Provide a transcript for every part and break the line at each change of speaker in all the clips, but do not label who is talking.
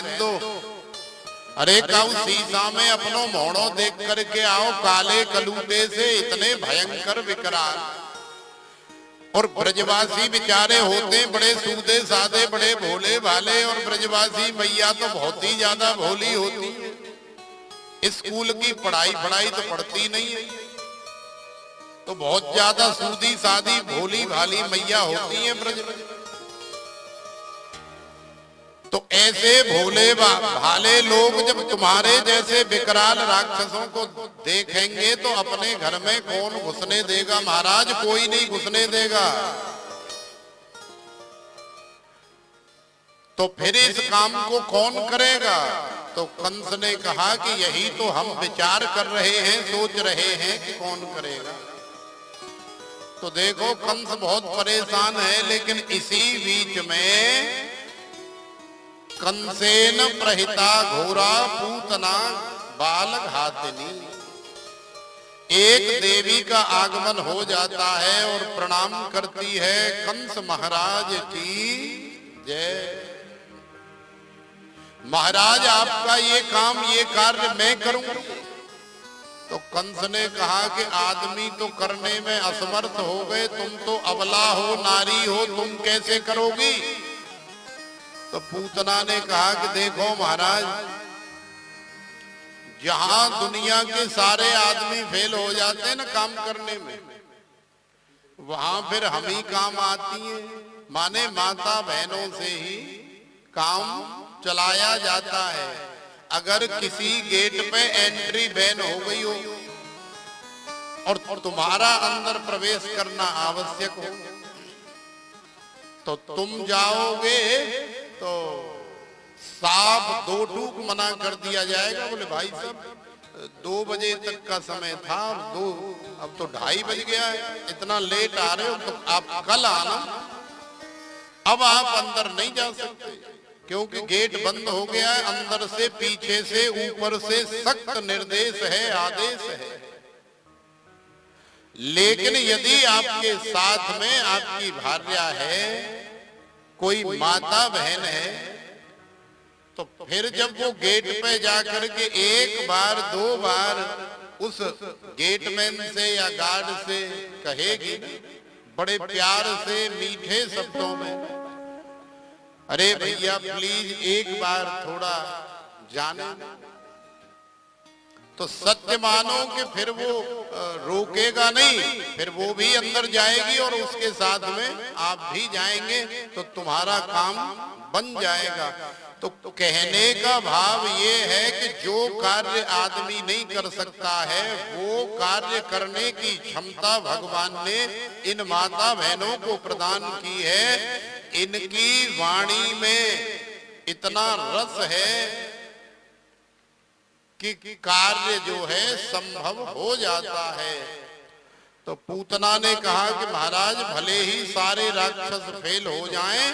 रहने दो। अरे काऊ शीशा में अपनो मोड़ो देख करके आओ, काले कलूटे से इतने भयंकर विकराल। और ब्रजवासी बेचारे होते बड़े सूदे सादे, बड़े भोले भाले, और ब्रजवासी मैया तो बहुत ही ज्यादा भोली होती है। स्कूल की पढ़ाई तो पढ़ती नहीं है, तो बहुत ज्यादा सूदी सादी भोली भाली मैया होती है ब्रज में। तो ऐसे भोले भाले लोग जब तुम्हारे जैसे विकराल राक्षसों को देखेंगे तो अपने घर में कौन घुसने देगा महाराज? कोई नहीं घुसने देगा। तो फिर इस काम को कौन करेगा? तो कंस ने कहा कि यही तो हम विचार कर रहे हैं, सोच रहे हैं कि कौन करेगा। तो देखो कंस बहुत परेशान है, लेकिन इसी बीच में कंसेन प्रहिता घोरा पूतना बालघातिनी, एक देवी का आगमन हो जाता है और प्रणाम करती है, कंस महाराज की जय। महाराज आपका ये काम, ये कार्य मैं करूं। तो कंस ने कहा कि आदमी तो करने में असमर्थ हो गए, तुम तो अबला हो, नारी हो, तुम कैसे करोगी? तो पूतना ने कहा कि देखो महाराज, जहां दुनिया के सारे आदमी फेल हो जाते हैं ना काम करने में, वहां फिर हम ही काम आती है। माने माता बहनों से ही काम चलाया जाता है। अगर किसी गेट पे एंट्री बैन हो गई हो और तुम्हारा अंदर प्रवेश करना आवश्यक हो, तो तुम जाओगे तो साफ दो टूक मना कर दिया जाएगा। बोले भाई साहब 2 बजे तक का समय था, अब तो 2:30 बज गया है, इतना लेट आ रहे हो तो आप कल आना। अब आप अंदर नहीं जा सकते क्योंकि गेट बंद हो गया है। अंदर से, पीछे से, ऊपर से सख्त निर्देश है, आदेश है। लेकिन यदि आपके साथ में आपकी भार्या है, कोई माता बहन है, तो फिर जब वो गेट पे जाकर के 1 बार 2 बार उस गेटमैन से या गार्ड से कहेगी बड़े प्यार से, मीठे शब्दों में, अरे भैया प्लीज एक बार थोड़ा जाने, तो सत्य मानो कि फिर वो रोकेगा नहीं, फिर वो भी अंदर जाएगी और उसके साथ में आप भी जाएंगे, तो तुम्हारा काम बन जाएगा। तो कहने का भाव ये है कि जो कार्य आदमी नहीं कर सकता है, वो कार्य करने की क्षमता भगवान ने इन माता बहनों को प्रदान की है। इनकी वाणी में इतना रस है कि कार्य जो है संभव हो जाता है। तो पूतना ने कहा कि महाराज भले ही सारे राक्षस फेल हो जाएं,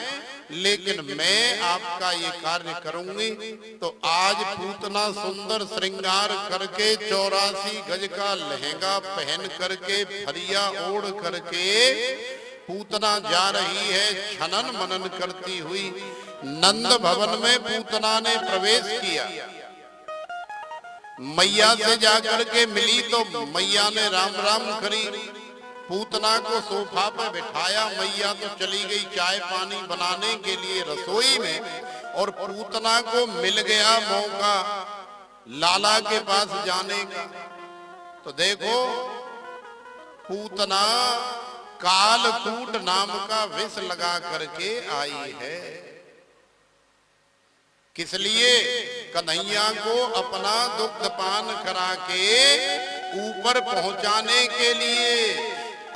लेकिन मैं आपका ये कार्य करूंगी। तो आज पूतना सुंदर श्रृंगार करके 84 गज का लहंगा पहन करके, फरिया ओढ़ करके पूतना जा रही है, छनन मनन करती हुई। नंद भवन में पूतना ने प्रवेश किया, मैया से जाकर के मिली तो मैया ने राम राम करी, पूतना को सोफा पे बिठाया। मैया तो चली गई चाय पानी बनाने के लिए रसोई में, और पूतना को मिल गया मौका लाला के पास जाने का। तो देखो पूतना कालकूट नाम का विष लगा करके आई है। किस लिए? कन्हैया को अपना दुग्ध पान करा के ऊपर पहुंचाने के लिए।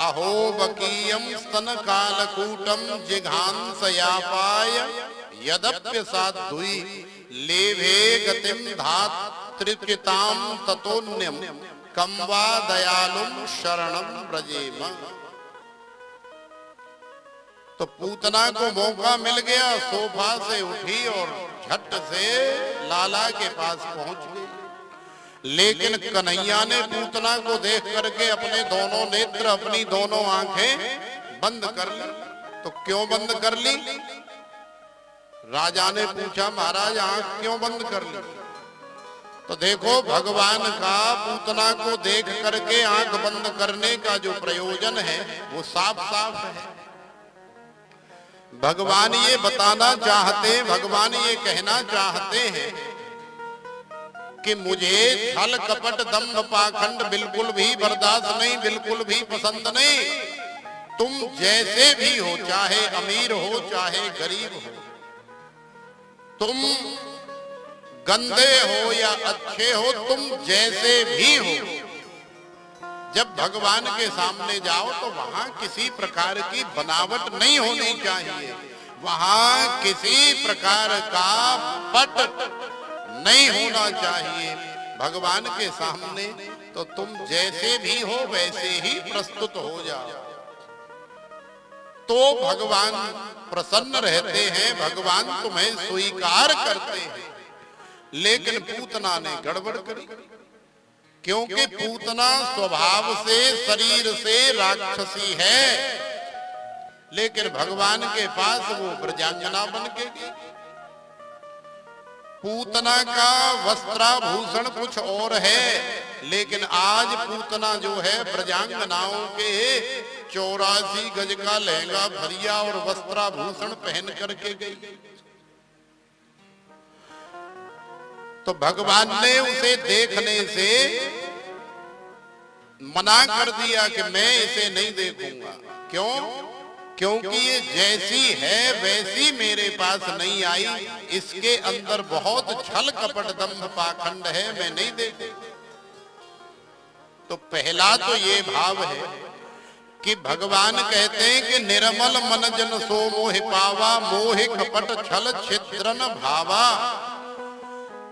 अहो बकीयम स्तन कालकूटम जिघांसयापाय यदप्य साधुई लेभे गतिम धात्रिताम ततोन्यम कम्वा दयालुम शरणम ब्रजेम। तो पूतना को मौका मिल गया, सोफा से उठी और झट से लाला के पास पहुंच गई। लेकिन कन्हैया ने पूतना को देख करके अपने दोनों नेत्र, अपनी दोनों आंखें बंद कर ली। तो क्यों बंद कर ली? राजा ने पूछा महाराज आंख क्यों बंद कर ली? तो देखो भगवान का पूतना को देख करके आंख बंद करने का जो प्रयोजन है वो साफ साफ है। भगवान ये बताना चाहते, भगवान ये कहना चाहते हैं कि मुझे छल कपट दंभ पाखंड बिल्कुल भी बर्दाश्त नहीं, बिल्कुल भी पसंद नहीं। तुम जैसे भी हो, चाहे अमीर हो चाहे गरीब हो, तुम गंदे हो या अच्छे हो, तुम जैसे भी हो, जब भगवान के सामने जाओ तो वहां किसी प्रकार की बनावट नहीं होनी चाहिए, वहां किसी प्रकार का पट नहीं होना चाहिए। भगवान के सामने तो तुम जैसे भी हो वैसे ही प्रस्तुत हो जाओ, तो भगवान प्रसन्न रहते हैं, भगवान तुम्हें स्वीकार करते हैं। लेकिन पूतना ने गड़बड़ करी, क्योंकि पूतना स्वभाव से शरीर से राक्षसी है, लेकिन भगवान के पास वो ब्रजांगना बन के गई। पूतना का वस्त्राभूषण कुछ और है, लेकिन आज पूतना जो है ब्रजांगनाओं के 84 गज का लहंगा भरिया और वस्त्राभूषण पहन करके गई। तो भगवान ने उसे देखने से मना कर दिया कि मैं इसे नहीं देखूंगा। क्यों? क्योंकि ये जैसी है वैसी मेरे पास नहीं आई, इसके अंदर बहुत छल कपट दंभ पाखंड है, मैं नहीं देखूंगा। तो पहला तो ये भाव है कि भगवान कहते हैं कि निर्मल मन जन सो मोहि पावा, मोहि कपट छल छिद्रन भावा।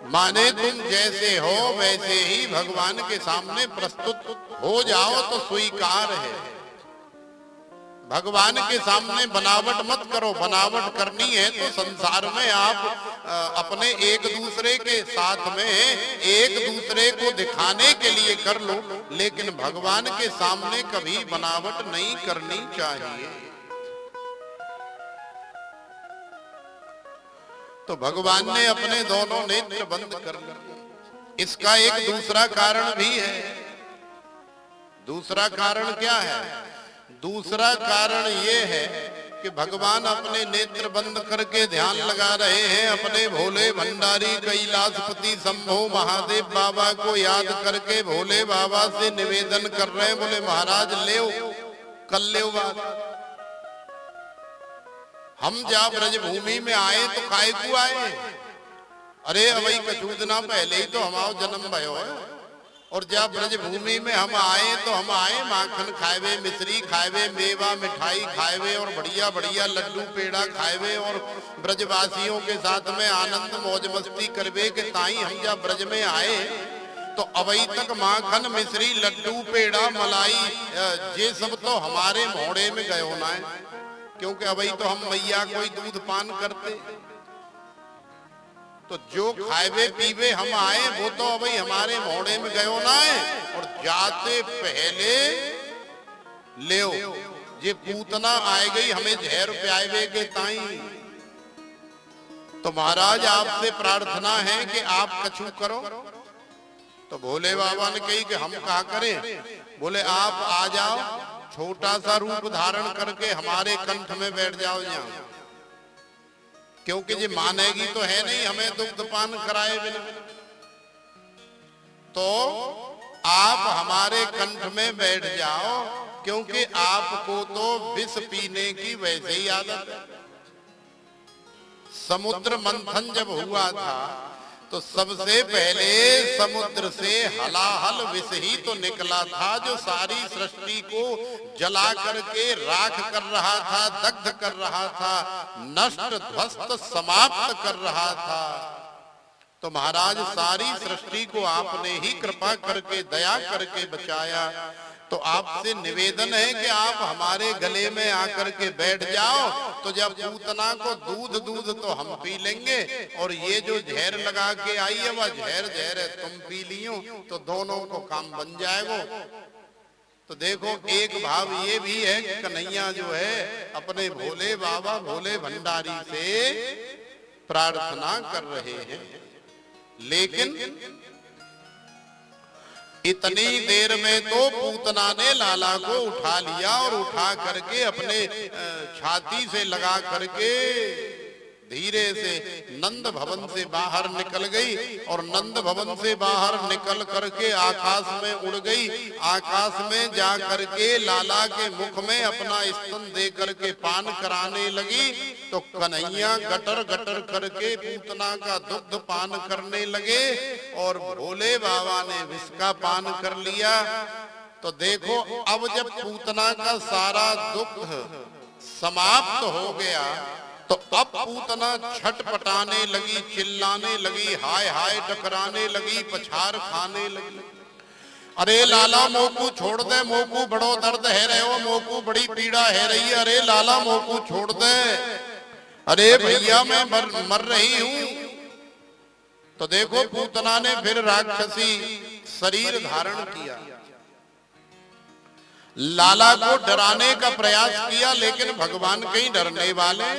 माने तुम जैसे हो वैसे ही भगवान के सामने प्रस्तुत हो जाओ तो स्वीकार है। भगवान के सामने बनावट मत करो, बनावट करनी है तो संसार में आप अपने एक दूसरे के साथ में एक दूसरे को दिखाने के लिए कर लो, लेकिन भगवान के सामने कभी बनावट नहीं करनी चाहिए। तो भगवान ने अपने दोनों नेत्र बंद कर लिए। इसका एक दूसरा कारण भी है। दूसरा कारण क्या है? दूसरा कारण ये है कि भगवान अपने नेत्र बंद करके ध्यान लगा रहे हैं, अपने भोले भंडारी कैलाशपति शंभो महादेव बाबा को याद करके भोले बाबा से निवेदन कर रहे हैं, बोले महाराज ले कल ले बात। हम जा ब्रजभूमि में आए तो काय को आए? अरे अवई कछूदना पहले ही तो हमारा जन्म भयो है, और जब ब्रजभूमि में हम आए तो हम आए माखन खाएवे, मिश्री खाएवे, मेवा मिठाई खाएवे और बढ़िया बढ़िया लड्डू पेड़ा खाएवे और ब्रजवासियों के साथ में आनंद मौज मस्ती करवे के ताई हम जब ब्रज में आए तो अभी तक माखन मिश्री लड्डू पेड़ा मलाई ये सब तो हमारे मोड़े में गयो ना है, क्योंकि अभी तो हम मैया कोई दूध पान करते। तो जो खाएवे पीवे हम आए वो तो अभी हमारे मोड़े में गयो ना है, और जाते पहले ले ये पूतना आए गई हमें जहर प्यावे के ताई। तो महाराज आपसे प्रार्थना है कि आप कछु करो। तो भोले बाबा ने कही कि हम क्या करें? बोले आप आ जाओ, छोटा सा रूप धारण करके हमारे कंठ में बैठ जाओ यहाँ, क्योंकि ये मानेगी तो है नहीं हमें दुग्ध पान कराए बिना। तो आप हमारे कंठ में बैठ जाओ, क्योंकि आपको तो विष पीने की वैसे ही आदत है। समुद्र मंथन जब हुआ था तो सबसे पहले समुद्र से हलाहल विष ही तो निकला था, जो सारी सृष्टि को जला करके राख कर रहा था, दग्ध कर रहा था, नष्ट ध्वस्त समाप्त कर रहा था। तो महाराज सारी सृष्टि को आपने ही कृपा करके दया करके बचाया। तो आपसे निवेदन है कि आप हमारे गले में आकर के बैठ जाओ, तो जब पूतना को दूध तो हम पी लेंगे, और ये जो जहर लगा के आई है वह जहर है तुम पी लियो, तो दोनों को काम बन जाएगा। तो देखो एक भाव ये भी है कि कन्हैया जो है अपने भोले बाबा भोले भंडारी से प्रार्थना कर रहे हैं। लेकिन इतनी देर में तो पूतना ने लाला को उठा लिया और उठा करके अपने छाती से लगा करके धीरे से नंद भवन से बाहर निकल गई और नंद भवन से बाहर निकल करके आकाश में उड़ गई। आकाश में जा करके लाला के मुख में अपना स्तन दे करके पान कराने लगी तो कन्हैया गटर गटर करके पूतना का दुग्ध पान करने लगे और भोले बाबा ने विष का पान कर लिया। तो देखो अब जब पूतना का सारा दुग्ध समाप्त हो गया तो अब पूतना छटपटाने लगी, चिल्लाने लगी, हाय हाय टकराने लगी, पछाड़ खाने लगी। अरे लाला मोकू छोड़ दे, मोकू बड़ो दर्द है रहे हो, मोकू बड़ी पीड़ा है रही है, अरे लाला मोकू छोड़ दे, अरे भैया मैं मर रही हूं। तो देखो पूतना ने फिर राक्षसी शरीर धारण किया, लाला को डराने का प्रयास किया, लेकिन भगवान कहीं डरने वाले।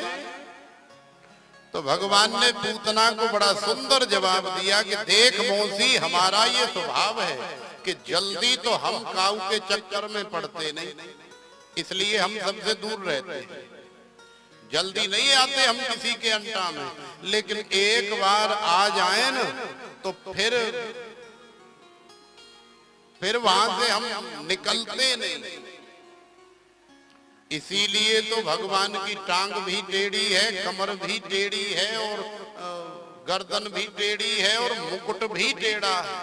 तो भगवान ने पूतना को बड़ा सुंदर जवाब दिया कि देख मौसी, हमारा ये स्वभाव है कि जल्दी तो हम काऊ के चक्कर में पड़ते नहीं, इसलिए हम सबसे दूर रहते हैं, जल्दी नहीं आते हम किसी के अंटा में। लेकिन एक बार आ जाए ना तो फिर वहां से हम निकलते नहीं। इसीलिए तो भगवान की टांग भी टेढ़ी है, कमर भी टेढ़ी है और गर्दन भी टेढ़ी है और मुकुट भी टेढ़ा है।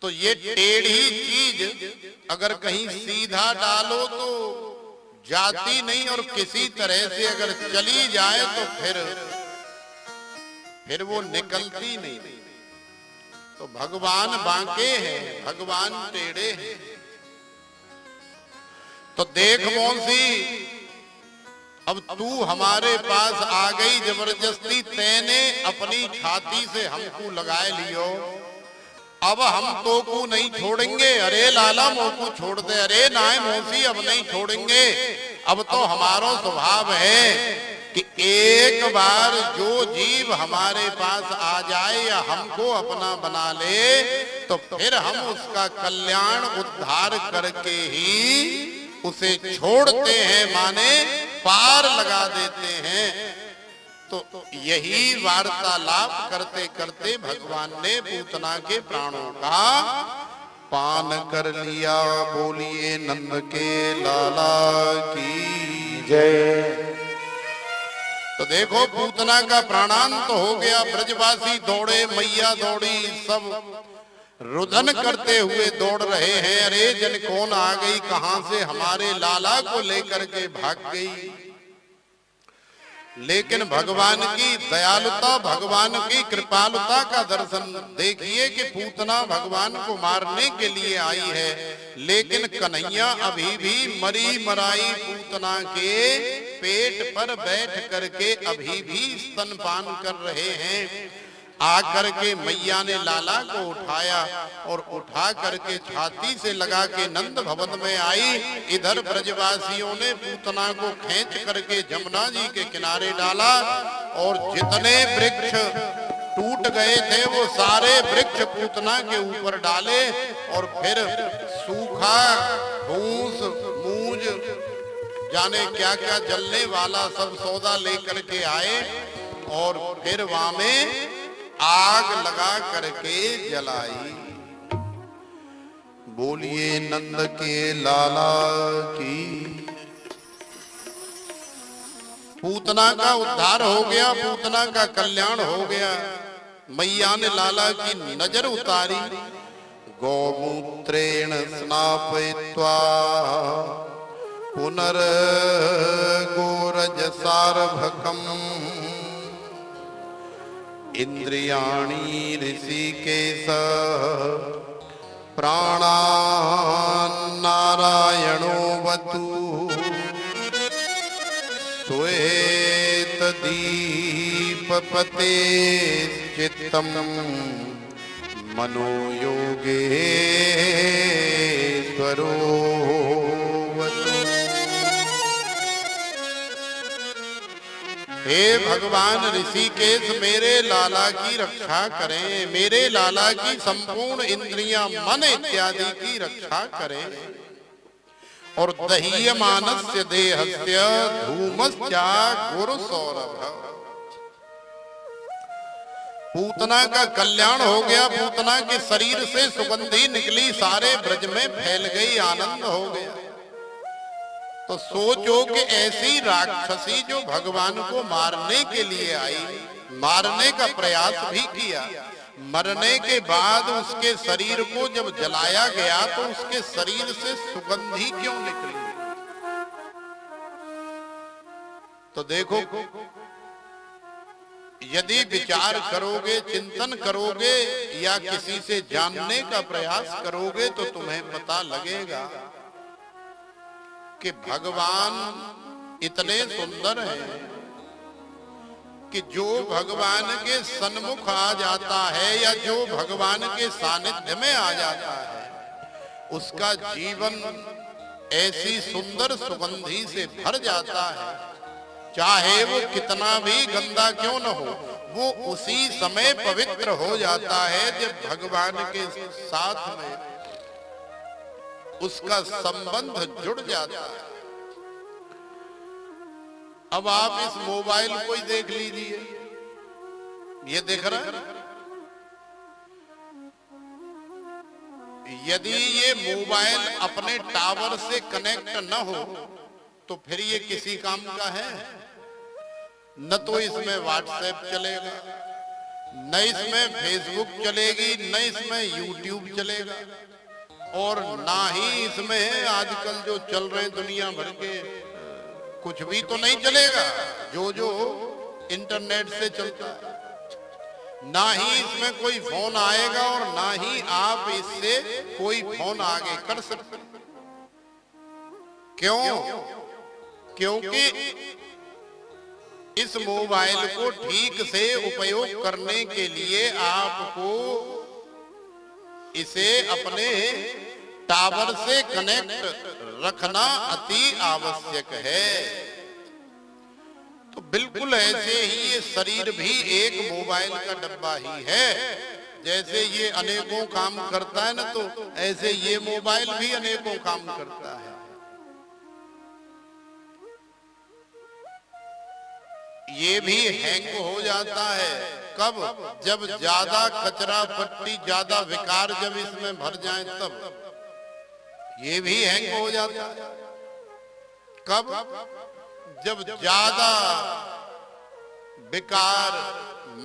तो ये टेढ़ी चीज अगर कहीं सीधा डालो तो जाती नहीं और किसी तरह से अगर चली जाए तो फिर वो निकलती नहीं। तो भगवान बांके हैं, भगवान टेढ़े हैं। तो देख मौसी, अब तू हमारे पास आ गई जबरदस्ती, तेने अपनी छाती से हमको लगाए लियो, अब हम तो को नहीं छोड़ेंगे। अरे लाला मोकू छोड़ दे, अरे नाय मौसी अब नहीं छोड़ेंगे। अब तो हमारा स्वभाव है कि एक बार जो जीव हमारे पास आ जाए या हमको अपना बना ले तो फिर हम उसका कल्याण उद्धार करके ही उसे छोड़ते हैं, माने पार लगा देते हैं। तो यही वार्तालाप करते करते भगवान ने पूतना के प्राणों का पान कर लिया। बोलिए नंद के लाला की जय। तो देखो पूतना का प्राणांत हो गया, ब्रजवासी दौड़े, मैया दौड़ी, सब रुदन करते हुए दौड़ रहे हैं। अरे जन कौन आ गई, कहां से हमारे लाला को लेकर के भाग गई। लेकिन भगवान की दयालुता, भगवान की कृपालुता का दर्शन देखिए कि पूतना भगवान को मारने के लिए आई है, लेकिन कन्हैया अभी भी मरी मराई पूतना के पेट पर बैठ करके अभी भी स्तनपान कर रहे हैं। आकर के मैया ने लाला को उठाया और उठा करके छाती से लगा के नंद भवन में आई। इधर ब्रजवासियों ने पूतना को खींच करके जमुना जी के किनारे डाला और जितने वृक्ष टूट गए थे वो सारे वृक्ष पूतना के ऊपर डाले और फिर सूखा फूस मूंज जाने क्या क्या जलने वाला सब सौदा लेकर के आए और फिर वहां में आग लगा करके जलाई। बोलिए नंद के लाला की। पूतना का उद्धार हो गया, पूतना का कल्याण हो गया। मैया ने लाला की नजर उतारी। गौमूत्रेण स्नापयित्वा पुनर् गोरजसार्भकम् इंद्रियाणि ऋषिकेश प्राणान्नारायणो वतु श्वेतदीपपते चित्तम् मनोयोगेश्वरो वतु। हे भगवान ऋषिकेश मेरे लाला की रक्षा करें, मेरे लाला की संपूर्ण इंद्रियां मन इत्यादि की रक्षा करें। और दह्यमानस्य देहस्य धूमस्या गुरु सौरभ। पूतना का कल्याण हो गया, पूतना के शरीर से सुगंधी निकली, सारे ब्रज में फैल गई, आनंद हो गया। तो सोचो कि ऐसी राक्षसी जो भगवान को मारने के लिए आई, मारने का प्रयास भी किया, मरने के बाद उसके शरीर को जब जलाया गया तो उसके शरीर से सुगंधी क्यों निकली? तो देखो, यदि विचार करोगे, चिंतन करोगे या किसी से जानने का प्रयास करोगे तो तुम्हें पता लगेगा कि भगवान इतने सुंदर हैं कि जो भगवान के सन्मुख आ जाता है या जो भगवान के सानिध्य में आ जाता है, उसका जीवन ऐसी सुंदर सुगंधी से भर जाता है। चाहे वो कितना भी गंदा क्यों न हो, वो उसी समय पवित्र हो जाता है जब भगवान के साथ में उसका संबंध जुड़ जाता है। अब आप इस मोबाइल को ही देख लीजिए, ये देख रहा है, यदि ये मोबाइल अपने टावर से कनेक्ट न हो तो फिर ये किसी काम का है? न तो इसमें व्हाट्सएप चलेगा, न इसमें फेसबुक चलेगी, न इसमें यूट्यूब चलेगा, और ना ही इसमें आजकल जो चल रहे दुनिया भर के कुछ भी तो नहीं चलेगा जो जो इंटरनेट से चलता है। ना ही इसमें कोई फोन आएगा और ना ही आप इससे कोई फोन आगे कर सकते। क्यों? क्योंकि इस मोबाइल को ठीक से उपयोग करने के लिए आपको इसे अपने टावर से कनेक्ट रखना अति आवश्यक है। तो बिल्कुल ऐसे ही ये शरीर भी एक मोबाइल का डब्बा ही है। जैसे ये अनेकों काम करता है ना, तो ऐसे ये मोबाइल भी अनेकों काम करता है। ये भी हैंग हो जाता है कब? जब ज्यादा कचरा पट्टी, ज्यादा विकार जब इसमें भर जाए तब ये भी हैंग हो जाता है। कब? जब ज्यादा विकार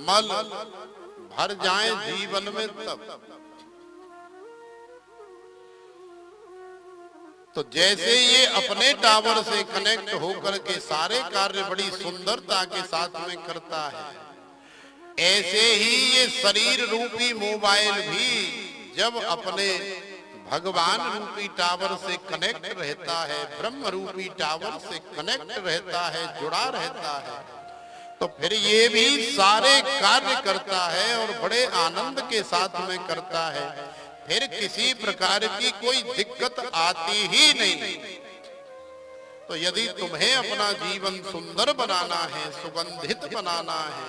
मल भर जाए जीवन में तब। तो जैसे ये अपने टावर से कनेक्ट होकर के सारे कार्य बड़ी सुंदरता के साथ में करता है, ऐसे ही ये शरीर रूपी मोबाइल भी जब अपने भगवान रूपी टावर से कनेक्ट रहता है, ब्रह्म रूपी टावर से कनेक्ट रहता है, जुड़ा रहता है, तो फिर ये भी सारे कार्य करता है और बड़े आनंद के साथ में करता है। फिर किसी प्रकार की कोई दिक्कत आती ही नहीं। तो यदि तुम्हें अपना जीवन सुंदर बनाना है, सुगंधित बनाना है,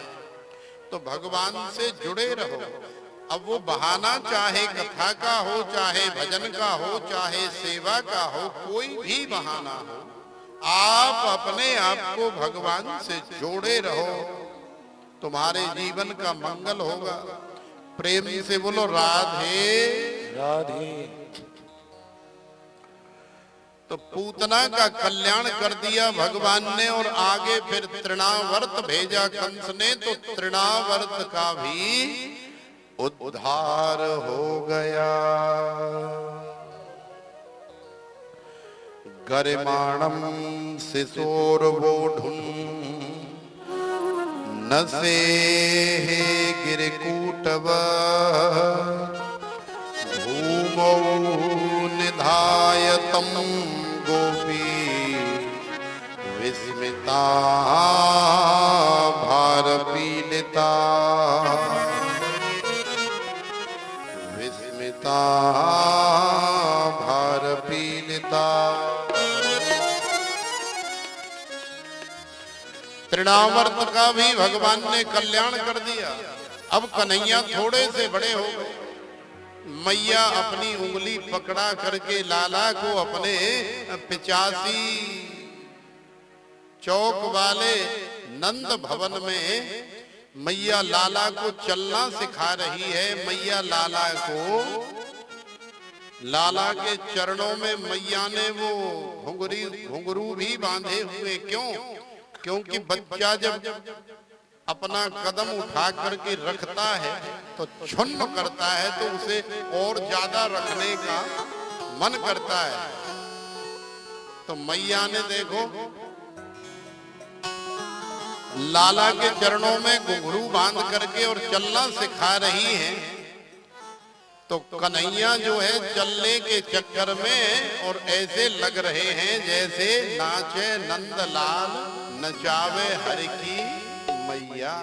तो भगवान से जुड़े रहो। अब वो बहाना चाहे कथा का हो, चाहे भजन का हो, चाहे सेवा का हो, कोई भी बहाना हो, आप अपने आप को भगवान से जोड़े रहो, तुम्हारे जीवन का मंगल होगा। प्रेम से बोलो राधे राधे। तो पूतना का कल्याण कर दिया भगवान ने और आगे फिर तृणावर्त भेजा कंस ने, तो तृणावर्त का भी उद्धार हो गया। गरिमाणम शिशोर्वोढुम नसे गिरिकूटव भूमौ निधायतं गोपी विस्मिता भारपीडिता विस्मिता भारपीडिता। तृणावर्त का भी भगवान ने कल्याण कर दिया। अब कन्हैया थोड़े से बड़े हो गए। मैया अपनी उंगली पकड़ा करके लाला को अपने 85 चौक वाले नंद भवन में मैया लाला को चलना सिखा रही है। मैया लाला को, लाला के चरणों में मैया ने वो घुंघरू भी बांधे हुए। क्यों? क्योंकि बच्चा जब अपना कदम उठा करके रखता है तो छुन्न करता है, तो उसे और ज्यादा रखने का मन करता है। तो मैया ने देखो लाला के चरणों में घुंघरू बांध करके और चलना सिखा रही हैं। तो कन्हैया जो है चलने के चक्कर में और ऐसे लग रहे हैं जैसे नाचे नंदलाल नचावे हरि की मैया।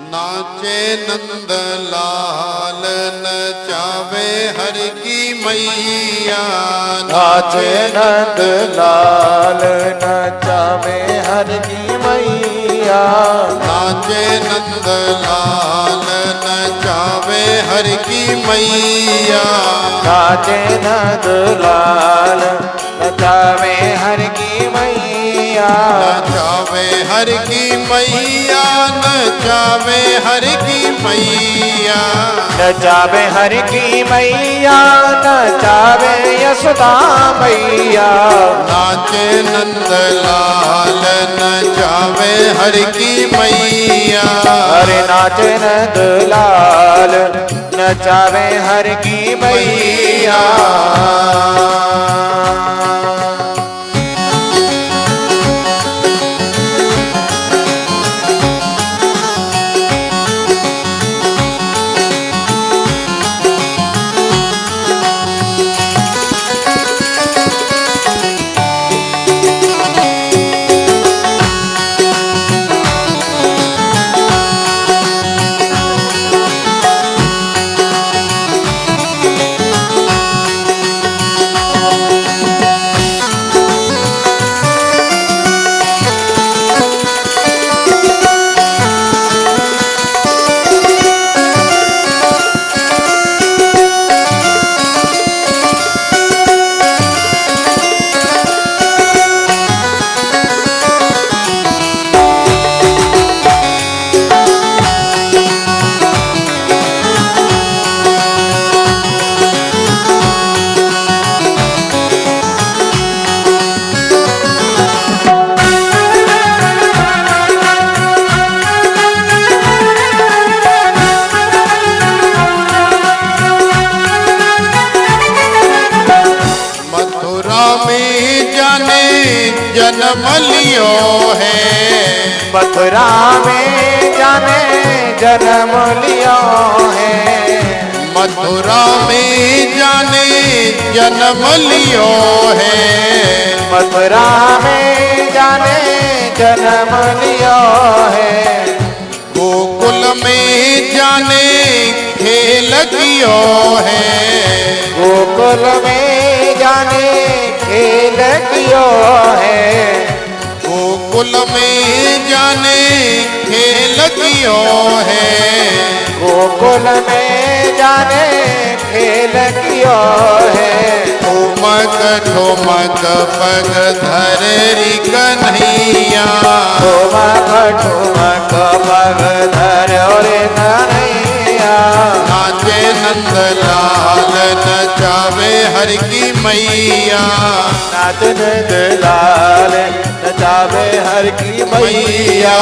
नाचे नंदलाल नचावे हरि की मैया।
नाचे नंदलाल नचावे हरि की मैया।
नाचे नंदलाल नचावे हरि की मैया।
नाचे नंदलाल नचावे हरि की मैया।
नचावे हरि की मैया। नचावे हरि की मैया।
नचावे हरि की मैया। नचावे यशोदा मैया।
नाचे नंदलाल नचावे हरि की मैया।
अरे नाचे नंदलाल नचावे हरि की मैया।
जन्म लियो है।
मथुरा में जाने जन्म लियो है।
मथुरा में जाने जन्म लियो है।
मथुरा में जाने जन्म लियो है।
गोकुल में जाने खेल कियो है।
गोकुल में जाने खेल कियो है।
गोकुल में जाने खेल कियो है।
गोकुल में जाने खेल कियो है।
ठुमक ठुमक पग धरी कन्हैया।
ठुमक ठुमक पग धरे कन्हैया।
नाचे नंदलाल नचावे हरि की मैया।
नाच नंदलाल नचावे हरि की मैया।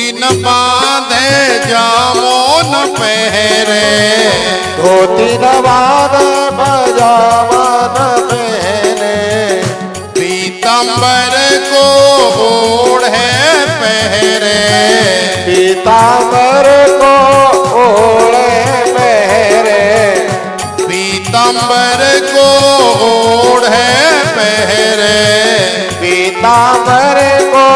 धोती न बांधे जामो न पहरे,
धोती न बांधे पजामा न पहने,
पीताम्बर को ओढ़े पहरे,
पीताम्बर को ओढ़े पहरे,
पीताम्बर को ओढ़े पहरे,
पीताम्बर को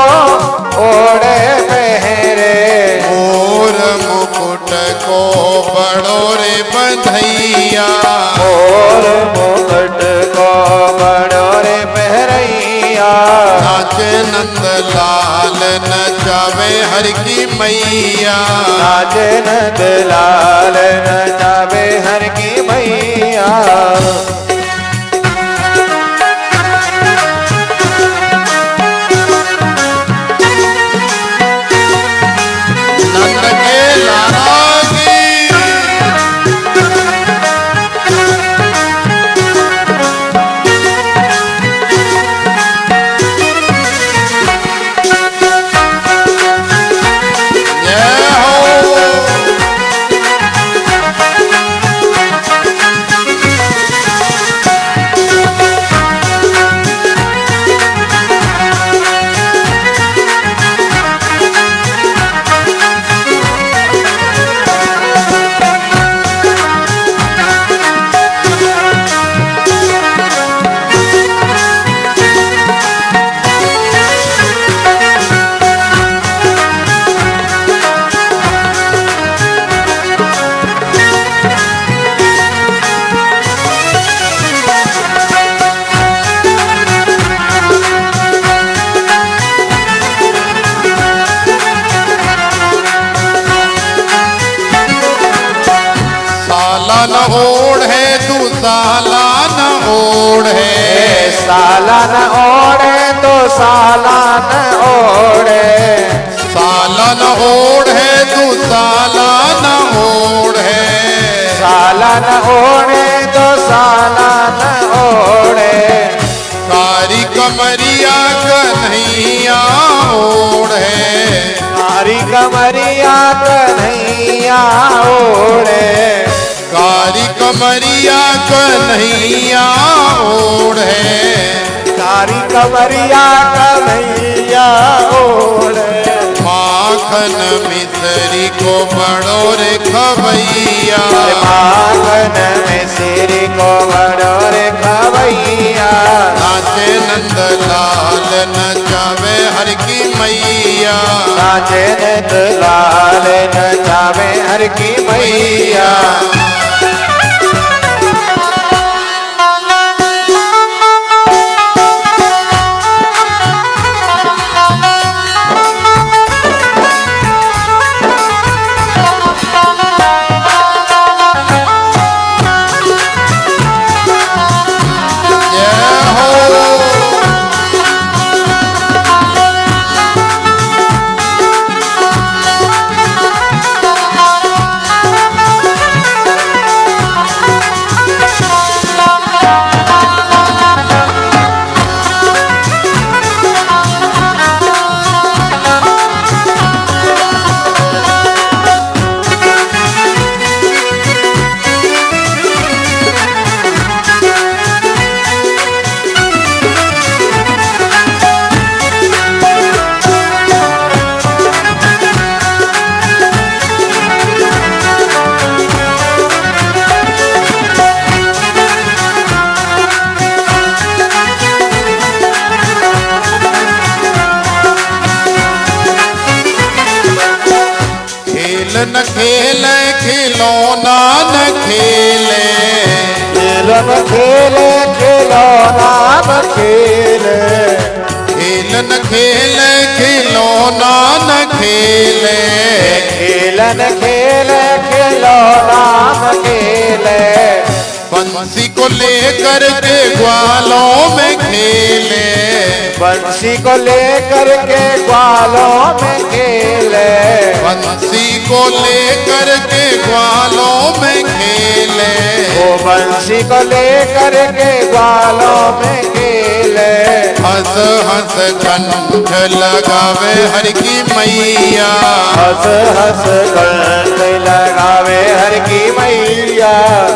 ओढ़े पहरे,
मोर मुकुट को बड़ो रे बंधैया,
मोर मुकुट को बड़ो रे पहरैया,
नाचे नंद लाल नचावे हर की मैया,
नाचे नंद लाल नचावे हर की मैया,
नंद के लाला की जय हो। साला न ओढ़े तू साला न ओढ़े,
साला न ओढ़े तो साला न ओढ़े,
साला न ओढ़े तू साला न ओढ़े,
साला न ओढ़े तो साला न ओढ़े,
कारी कमरिया कन्हैया ओढ़े,
कारी कमरिया कन्हैया ओढ़े,
कारी कमरिया कन्हैया ओढ़े,
कारी कमरिया कन्हैया ओढ़े,
माखन मिश्री को बड़ो रे खबैया,
माखन मिश्री को बड़ो रे खबैया,
नाचे नंद लाल नचावे हर की मैया,
नाचे नंद लाल नचावे हर की मैया,
जय हो। खेल न खेले खिलौना न खेले,
खेल न खेले खिलौना न खेले,
खेल न खेले खिलौना न खेले,
खेल न खेले खिलौना न खेले,
बंसी को लेकर के ग्वालों में खेले,
बंसी को लेकर के ग्वालों में खेले,
बंसी को लेकर के ग्वालों में खेले,
वो बंसी को लेकर के ग्वालों में खेले।
हंस हंस कंठ लगावे हर की मैया,
हंस हंस कंठ लगावे हर की मैया।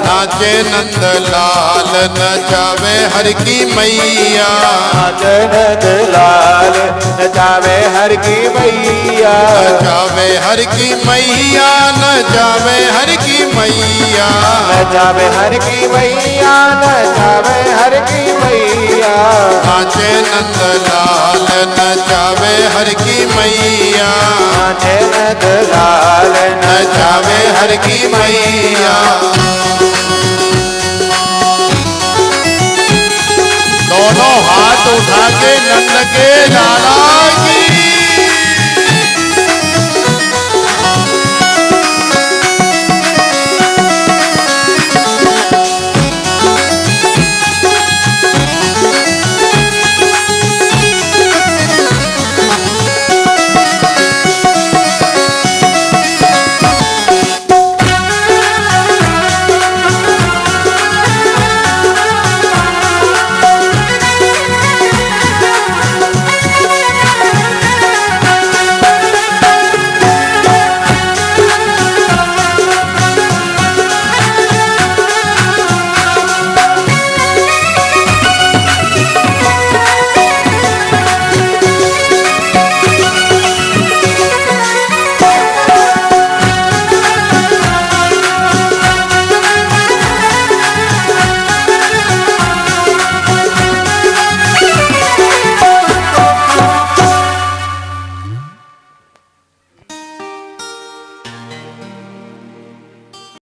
नाचे नंद लाल नचावे हर की मैया,
नाचे नंद लाल नचावे हर की मैया।
नचावे हर की मैया, नचावे हर की मैया,
नचावे हर की मैया, नचावे हर की मैया।
नाचे नंद लाल नचावे हर की मैया,
नाचे नंद लाल
नचावे हर की मैया। दोनों हाथ उठा के नंद के लाला की